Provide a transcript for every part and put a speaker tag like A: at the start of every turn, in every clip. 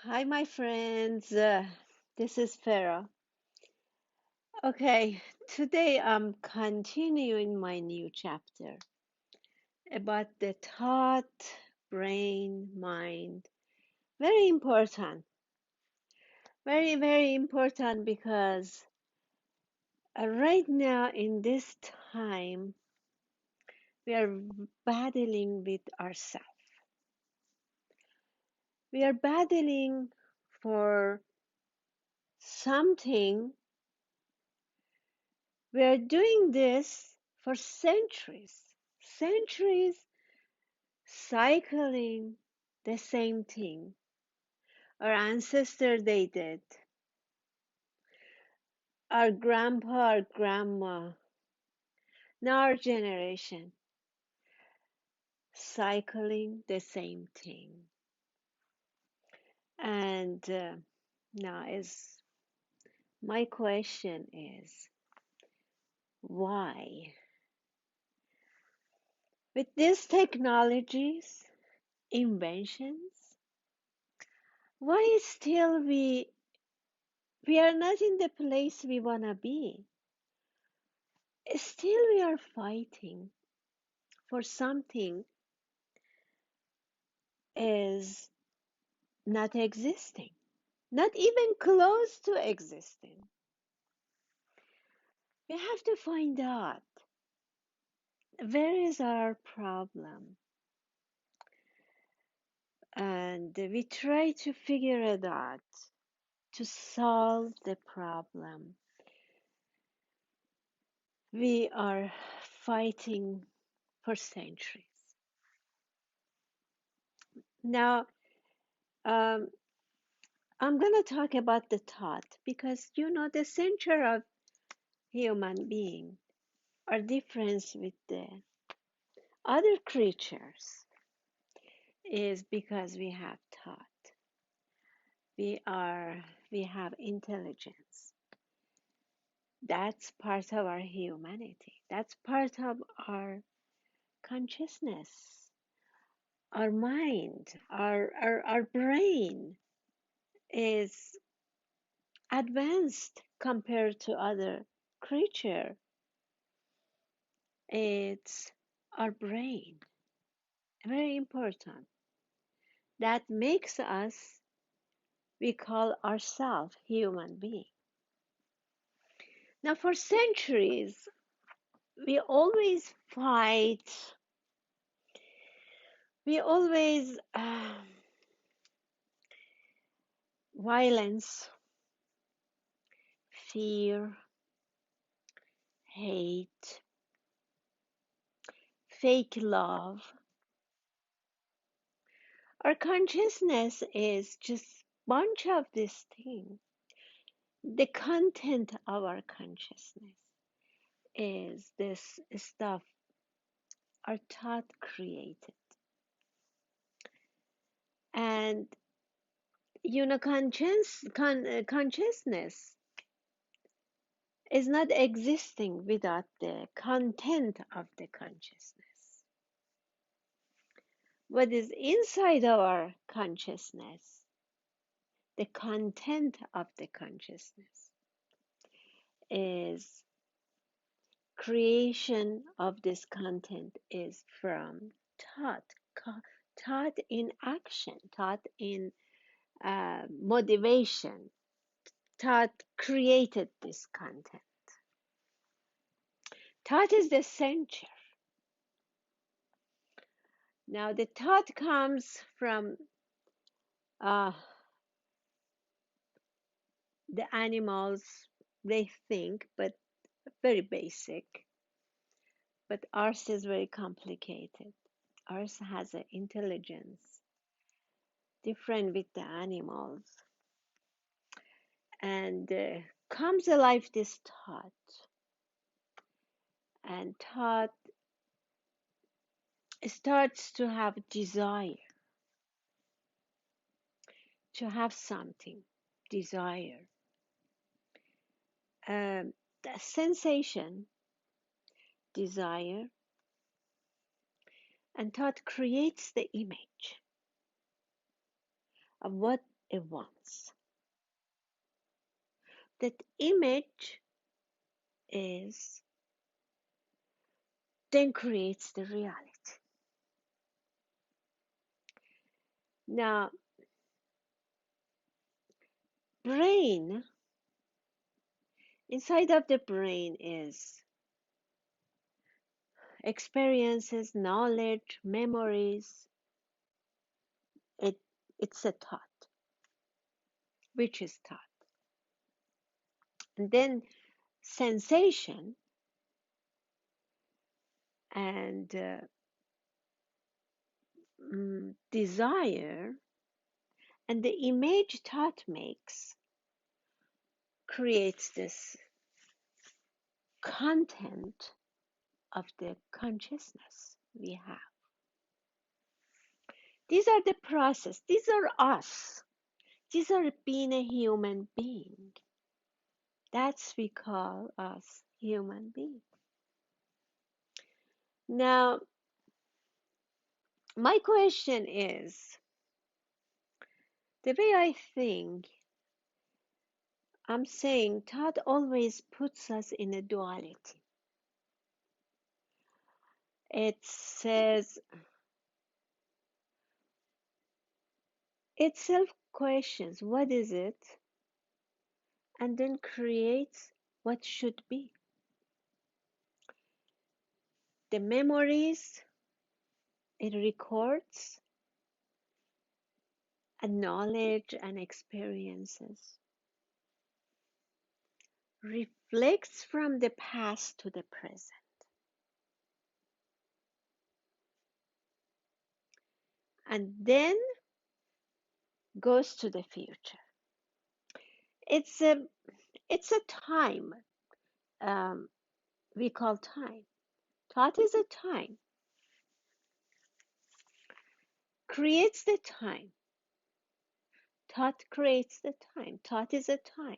A: Hi, my friends. This is Farah. Okay, today I'm continuing my new chapter about the thought, brain, mind. Very important. Very, very important because right now in this time, we are battling with ourselves. We are battling for something. We are doing this for centuries. Centuries cycling the same thing. Our ancestors they did. Our grandpa, our grandma, now our generation cycling the same thing. And now is my question is why? With these technologies, inventions, why still we are not in the place we wanna be? Still we are fighting for something is not existing, not even close to existing. We have to find out where is our problem and we try to figure it out to solve the problem. We are fighting for centuries. Now, um, I'm going to talk about the thought because the center of human being are different with the other creatures is because we have thought. We have intelligence. That's part of our humanity. That's part of our consciousness, our mind, our brain is advanced compared to other creature. It's our brain, very important. That makes us, we call ourselves human being. Now, for centuries, we always fight, we always violence, fear, hate, fake love. Our consciousness is just bunch of these things. The content of our consciousness is this stuff our thought created. And consciousness is not existing without the content of the consciousness. What is inside our consciousness, the content of the consciousness, is creation of this content is from thought, thought in action, thought in motivation, thought created this content. Thought is the center. Now, the thought comes from uh, the animals, they think, but very basic. But ours is very complicated. Ours has an intelligence different with the animals. And comes alive this thought. And thought starts to have desire, to have something, desire. The sensation, desire, and thought creates the image of what it wants. That image is then creates the reality. Now, brain, inside of the brain is experiences, knowledge, memories. It, it's a thought, which is thought. And then sensation and desire and the image thought makes creates this content of the consciousness we have. These are the process. These are us. These are being a human being. That's we call us human being. Now, my question is, the way I think, I'm saying thought always puts us in a duality. It says, it self questions what is it, and then creates what should be. The memories it records, and knowledge and experiences reflects from the past to the present, and then goes to the future. It's a it's a time, um, we call time. Thought is a time, creates the time. Thought creates the time. Thought is a time.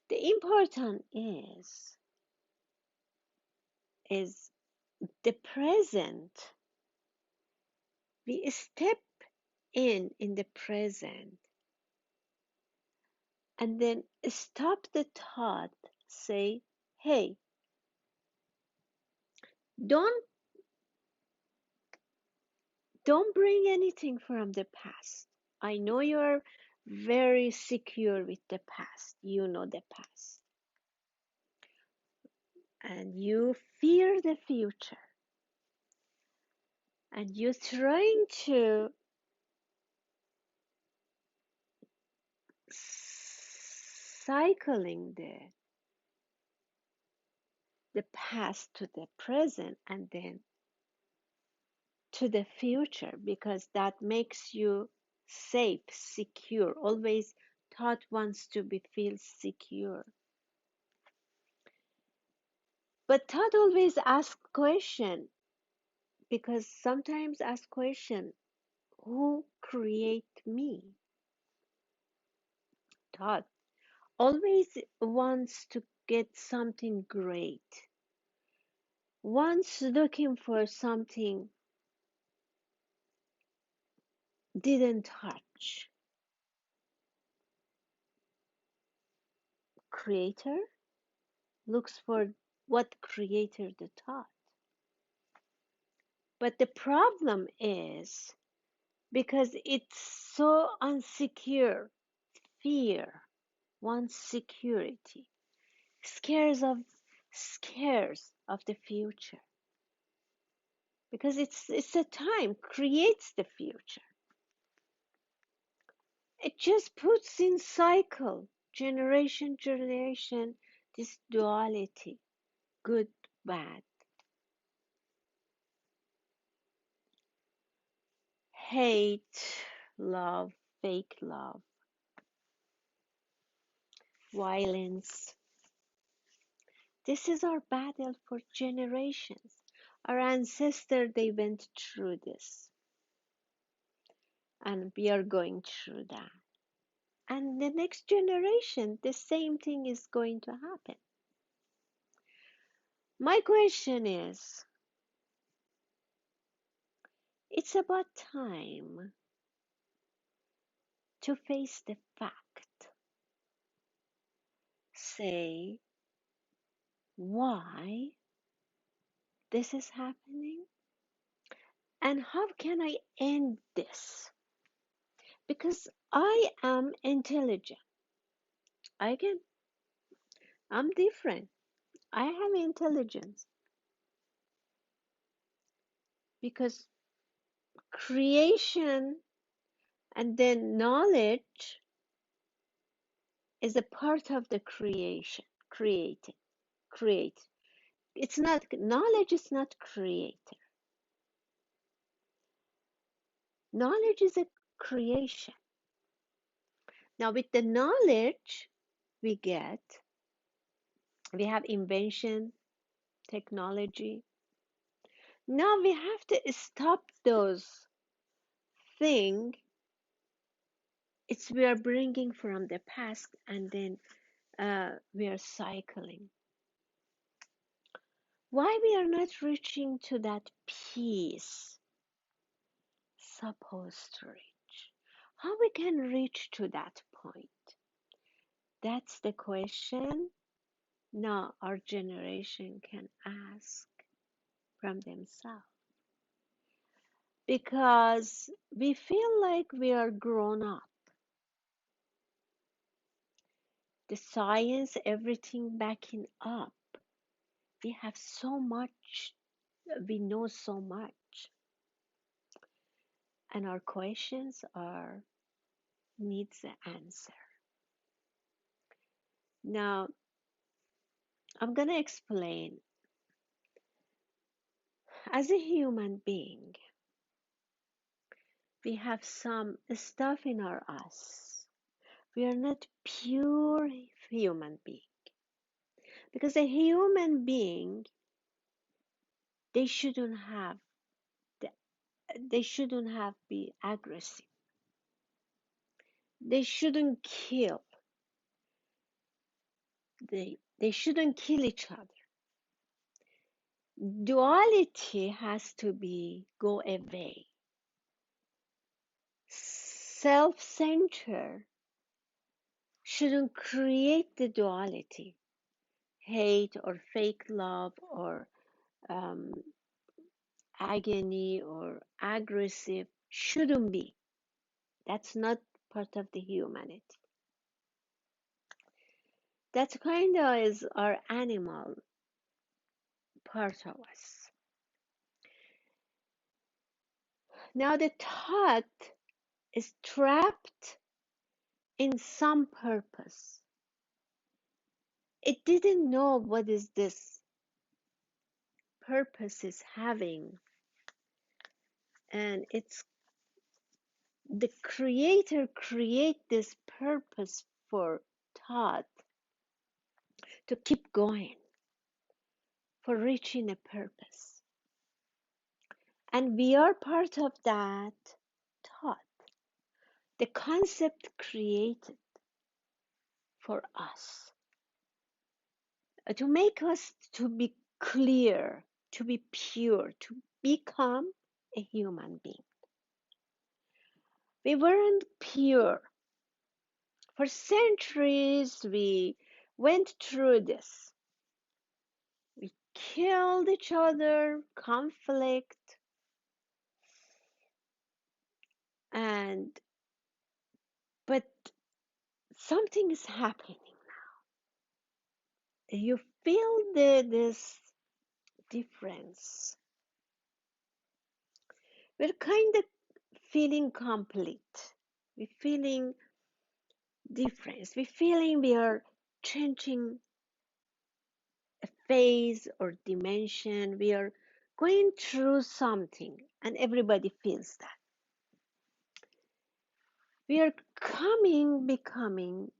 A: The important is the present. We step in the present and then stop the thought, say, hey, don't don't bring anything from the past. I know you're very secure with the past. You know the past. And you fear the future. And you're trying to cycling the past to the present and then to the future, because that makes you safe, secure. Always thought wants to be feel secure. But thought always ask question, because sometimes ask question, who create me? Thought always wants to get something great, wants looking for something didn't touch. Creator looks for what created the thought. But the problem is because it's so unsecure, fear wants security, scares of the future. Because it's a time creates the future. It just puts in cycle, generation, this duality, good, bad, hate, love, fake love, violence. This is our battle for generations. Our ancestors, they went through this, and we are going through that. And the next generation, the same thing is going to happen. My question is, it's about time to face the fact, say why this is happening and how can I end this? Because I am intelligent. I can, I'm different. I have intelligence because creation and then knowledge is a part of the creation. Create. It's not, knowledge is not creator. Knowledge is a creation. Now, with the knowledge we get, we have invention, technology. Now we have to stop those things. It's we are bringing from the past and then we are cycling. Why we are not reaching to that peace supposed to reach? How we can reach to that point? That's the question now our generation can ask from themselves. Because we feel like we are grown up. The science, everything backing up. We have so much, we know so much. And our questions are needs an answer. Now, I'm going to explain. As a human being, we have some stuff in our us. We are not pure human being. Because a human being, they shouldn't have they shouldn't have be aggressive. They shouldn't kill. They shouldn't kill each other. Duality has to be go away. Self-centered shouldn't create the duality, hate or fake love or um, agony or aggressive shouldn't be. That's not part of the humanity. That kind of is our animal part of us. Now the thought is trapped in some purpose. It didn't know what is this purpose is having, and it's the creator create this purpose for thought to keep going, for reaching a purpose. And we are part of that thought. The concept created for us to make us to be clear, to be pure, to become a human being. We weren't pure. For centuries, we went through this. We killed each other, conflict, and but something is happening. You feel this difference. We're kind of feeling complete. We're feeling difference. We're feeling we are changing a phase or dimension. We are going through something, and everybody feels that. We are becoming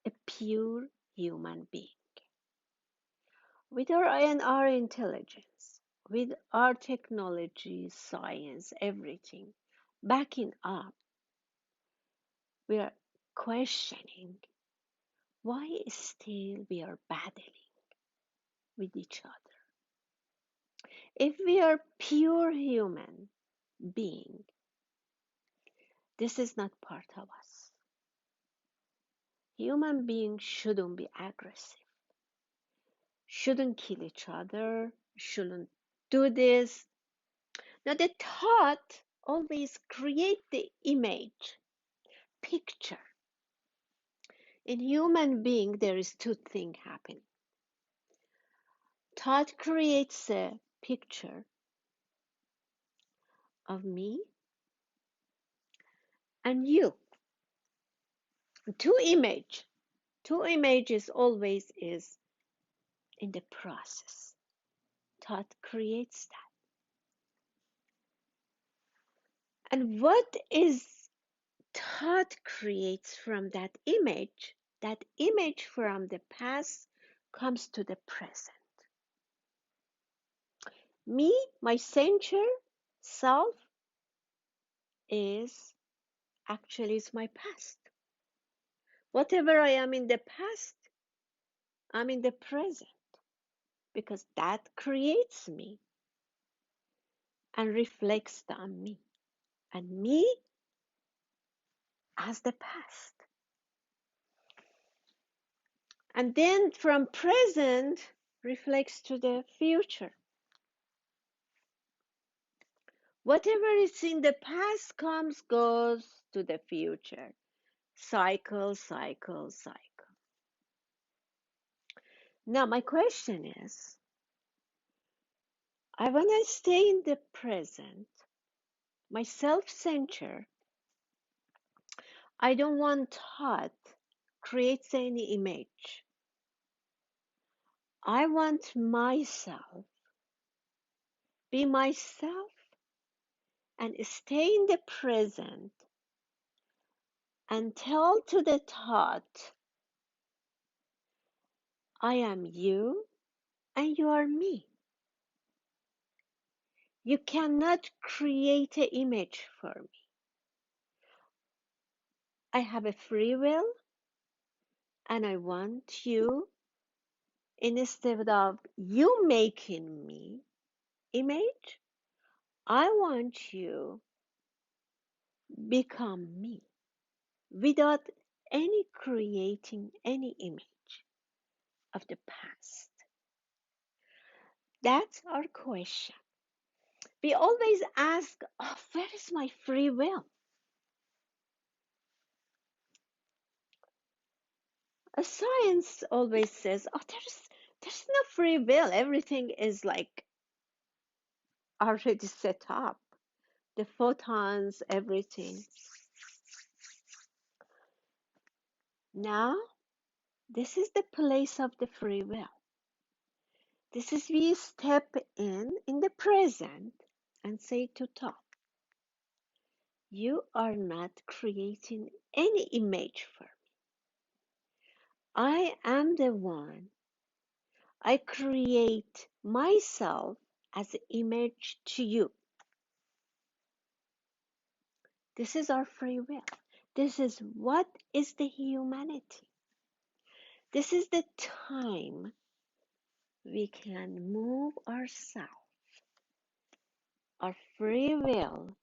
A: a pure human being with our intelligence, with our technology, science, everything backing up. We are questioning why still we are battling with each other. If we are pure human being, this is not part of us. Human beings shouldn't be aggressive, shouldn't kill each other, shouldn't do this. Now, the thought always create the image, picture. In human being, there is two things happening. Thought creates a picture of me and you. Two image. Two images always is in the process. Thought creates that. And what is thought creates from that image from the past comes to the present. Me, my center self is actually is my past. Whatever I am in the past, I'm in the present because that creates me and reflects on me. And me as the past. And then from present reflects to the future. Whatever is in the past comes, goes to the future. Cycle, cycle, cycle. Now my question is, I want to stay in the present, my self-center. I don't want thought creates any image. I want myself, be myself, and stay in the present and tell to the thought, I am you and you are me. You cannot create an image for me. I have a free will and I want you, instead of you making me image, I want you become me without any creating any image of the past. That's our question. We always ask, oh, where is my free will? Science always says, oh, there's no free will. Everything is like already set up. The photons, everything. Now, this is the place of the free will. This is we step in the present and say to thought, you are not creating any image for me. I am the one. I create myself as an image to you. This is our free will. This is what is the humanity. This is the time we can move ourselves. Our free will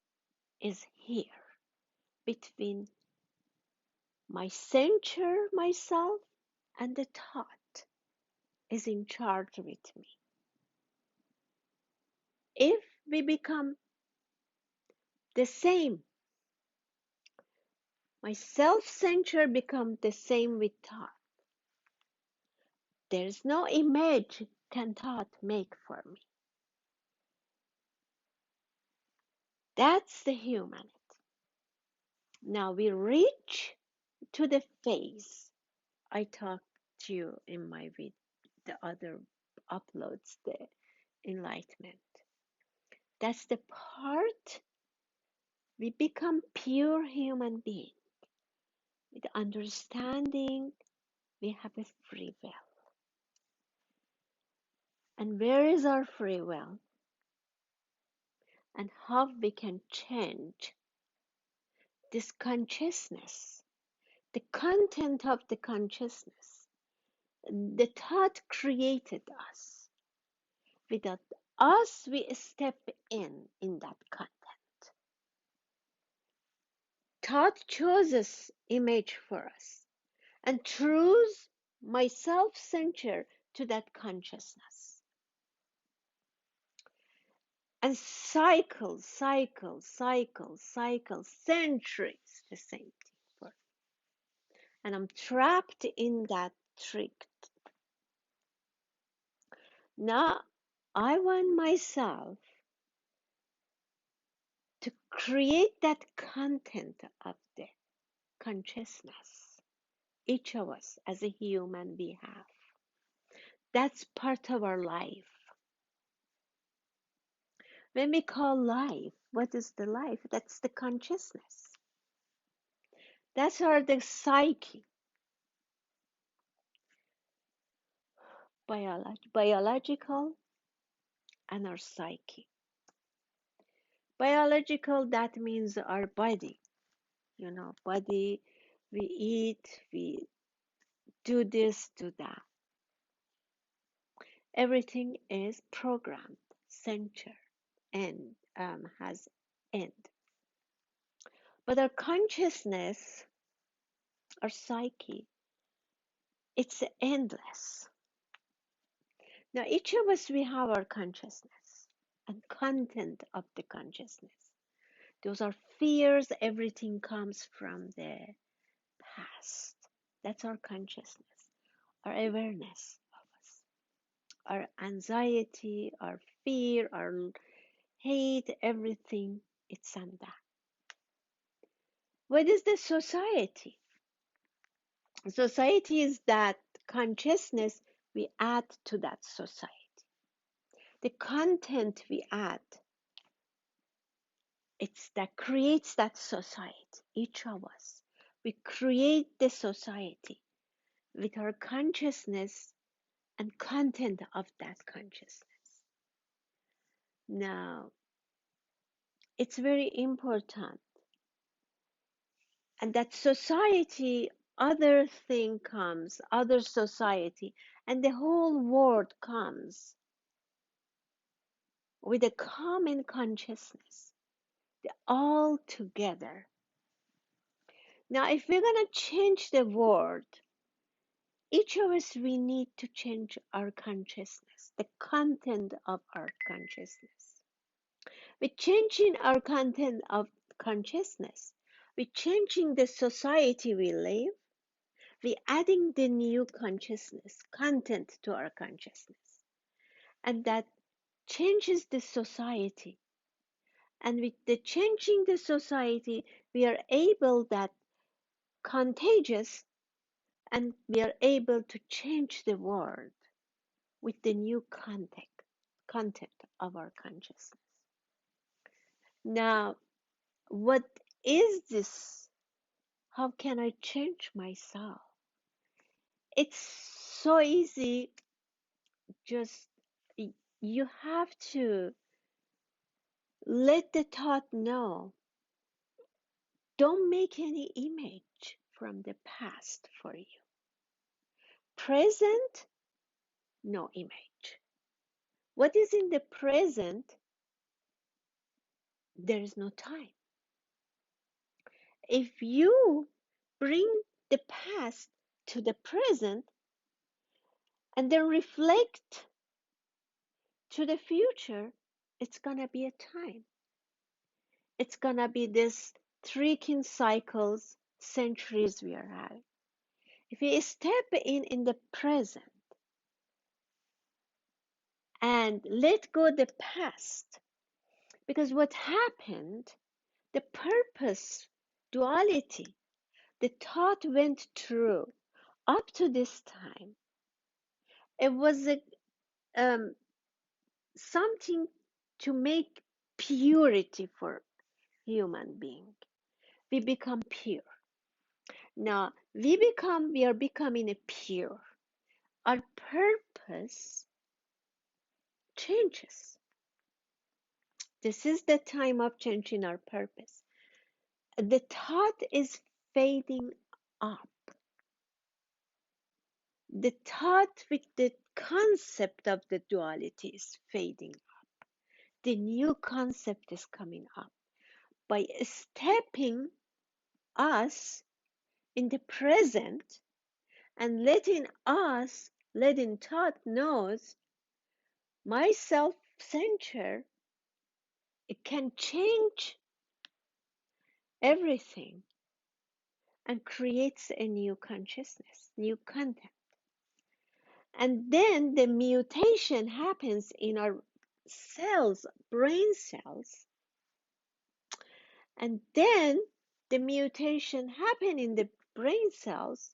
A: is here between my center, myself, and the thought is in charge with me. If we become the same, my self-center become the same with thought. There's no image can thought make for me. That's the humanity. Now we reach to the phase I talked to you in my the other uploads, the enlightenment. That's the part we become pure human being. With understanding, we have a free will. And where is our free will? And how we can change this consciousness, the content of the consciousness. The thought created us. Without us, we step in that content. Thought chooses image for us. and truth my self-center to that consciousness. And cycle, centuries, the same thing. And I'm trapped in that trick. Now I want myself to create that content of the consciousness. Each of us as a human we have. That's part of our life. When we call life, what is the life? That's the consciousness. That's our the psyche, biological and our psyche. Biological, that means our body, body, we eat, we do this, do that. Everything is programmed, center, and has end. But our consciousness, our psyche, it's endless. Now, each of us, we have our consciousness and content of the consciousness. Those are fears, everything comes from the past. That's our consciousness, our awareness of us, our anxiety, our fear, our hate, everything, it's on that. What is the society? Society is that consciousness we add to that society. The content we add, it's that creates that society, each of us. We create the society with our consciousness and content of that consciousness. Now, it's very important. And that society, other thing comes, other society, and the whole world comes with a common consciousness. They're all together. Now, if we're going to change the world, each of us, we need to change our consciousness, the content of our consciousness. With changing our content of consciousness, with changing the society we live, we adding the new consciousness, content to our consciousness. And that changes the society. And with the changing the society, we are able that contagious and we are able to change the world with the new content of our consciousness. Now, what is this? How can I change myself? It's so easy. Just you have to let the thought know. Don't make any image from the past for you. Present, no image. What is in the present, there is no time. If you bring the past to the present and then reflect to the future, it's going to be a time. It's going to be this tricking cycles, centuries we are having. If you step in the present and let go the past, because what happened, the purpose, duality, the thought went through up to this time. It was something to make purity for human being. We become pure. Now we are becoming a pure. Our purpose changes. This is the time of changing our purpose. The thought is fading up. The thought with the concept of the duality is fading up. The new concept is coming up. By stepping us in the present, and letting thought knows my self-censure, it can change everything and creates a new consciousness, new content. And then the mutation happens in our cells, brain cells. And then the mutation happen in the brain cells.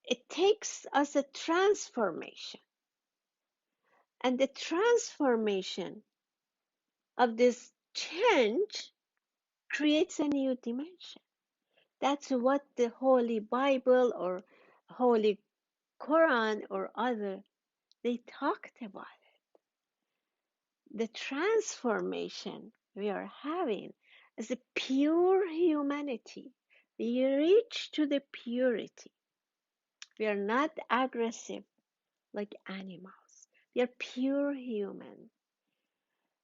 A: It takes us a transformation. And the transformation of this change creates a new dimension. That's what the Holy Bible or Holy Quran or other, they talked about. The transformation we are having as a pure humanity. We reach to the purity. We are not aggressive like animals. We are pure human.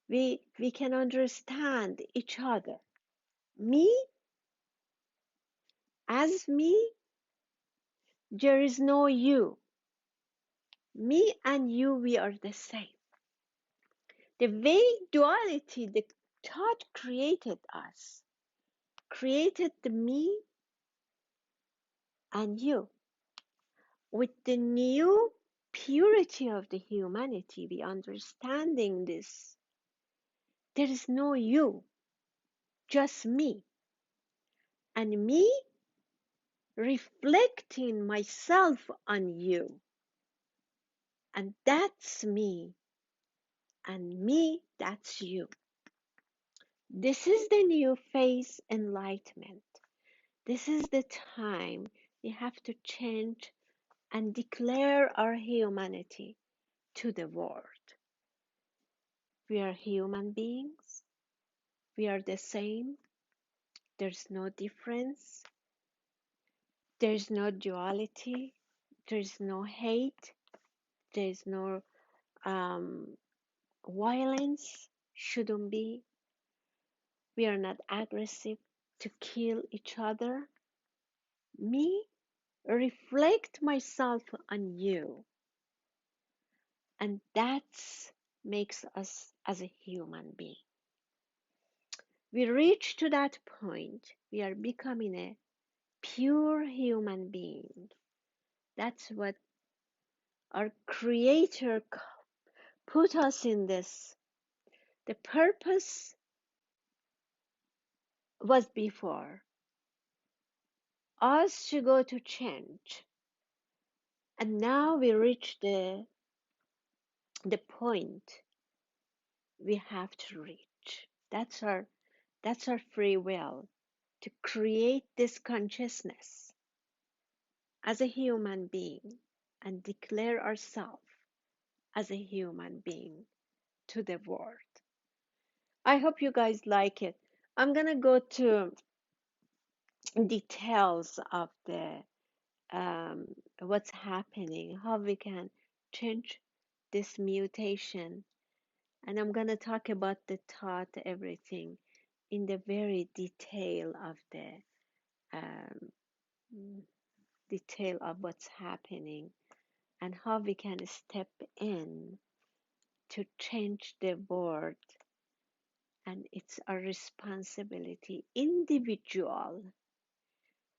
A: We can understand each other. Me as me, there is no you. Me and you, we are the same. The way duality, the thought created us, created the me and you. With the new purity of the humanity, we understanding this. There is no you, just me. And me reflecting myself on you. And that's me. And me, that's you. This is the new phase enlightenment. This is the time we have to change and declare our humanity to the world. We are human beings. We are the same. There's no difference. There's no duality. There's no hate. There's no violence. Shouldn't be. We are not aggressive to kill each other. Me, reflect myself on you. And that makes us as a human being. We reach to that point, we are becoming a pure human being. That's what our Creator put us in this. The purpose was before us to go to change. And now we reach the point we have to reach. That's our free will to create this consciousness as a human being and declare ourselves as a human being to the world. I hope you guys like it. I'm gonna go to details of the what's happening, how we can change this mutation, and I'm gonna talk about the thought, everything in the very detail of the um, detail of what's happening and how we can step in to change the world. And it's our responsibility, individual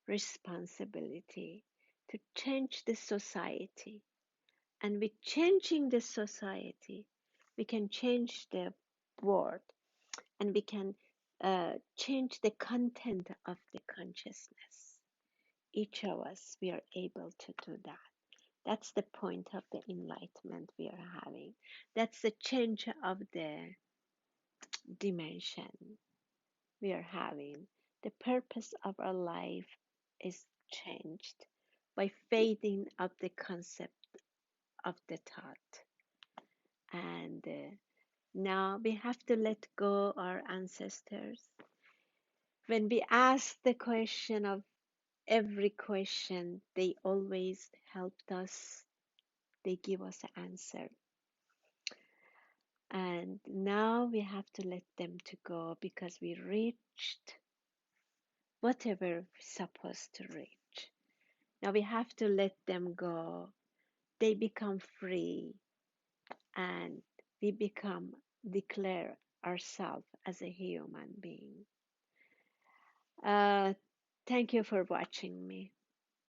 A: responsibility, to change the society. And with changing the society, we can change the world and we can change the content of the consciousness. Each of us, we are able to do that. That's the point of the enlightenment we are having. That's the change of the dimension we are having. The purpose of our life is changed by fading of the concept of the thought. And now we have to let go our ancestors. When we ask the question of every question, they always helped us. They give us an answer. And now we have to let them to go because we reached whatever we're supposed to reach. Now we have to let them go. They become free, and we become declare ourselves as a human being. Uh, Thank you for watching me.